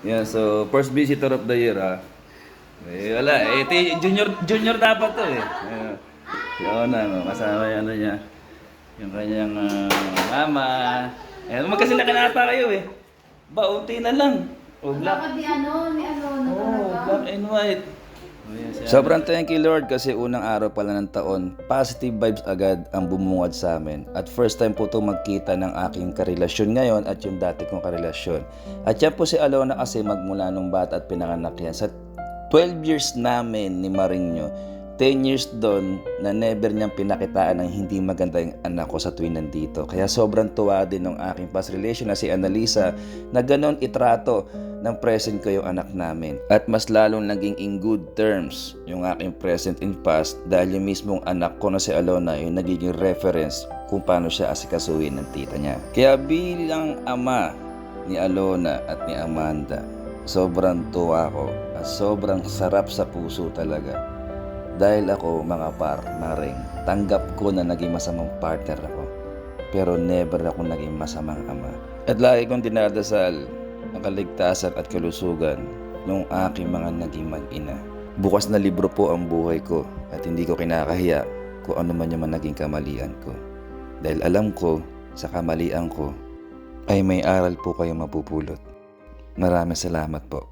Yeah, so first visitor of the year Eh, wala, ito junior dapat to eh. Si Ona, no, kasama yung ano niya, yung kanyang mama. Eh, magkasilaki na ata kayo eh. Ba, unti na lang. O black. Dapat ni ano na Oh, talaga. black and white. Sobrang thank you Lord kasi unang araw pala ng taon, positive vibes agad ang bumungad sa amin. At first time po itong magkita ng aking karelasyon ngayon at yung dati kong karelasyon. At yan po si Alona kasi magmula nung bata at pinanganak yan. Sa 12 years namin ni Marinho, 10 years doon na never niyang pinakitaan ng hindi maganda yung anak ko sa tuwing nandito. Kaya sobrang tuwa din ng aking past relation na si Annalisa na ganon itrato ng present ko yung anak namin. At mas lalong naging in good terms yung aking present in past dahil yung mismong anak ko na si Alona yung nagiging reference kung paano siya asikasuhin ng tita niya. Kaya bilang ama ni Alona at ni Amanda, sobrang tuwa ko at sobrang sarap sa puso talaga. Dahil ako mga maring, tanggap ko na naging masamang partner ako. Pero never ako naging masamang ama. At lagi kong dinadasal ang kaligtasan at kalusugan ng aking mga naging mag-ina. Bukas na libro po ang buhay ko at hindi ko kinakahiya kung ano man yung naging kamalian ko. Dahil alam ko sa kamalian ko ay may aral po kayong mapupulot. Maraming salamat po.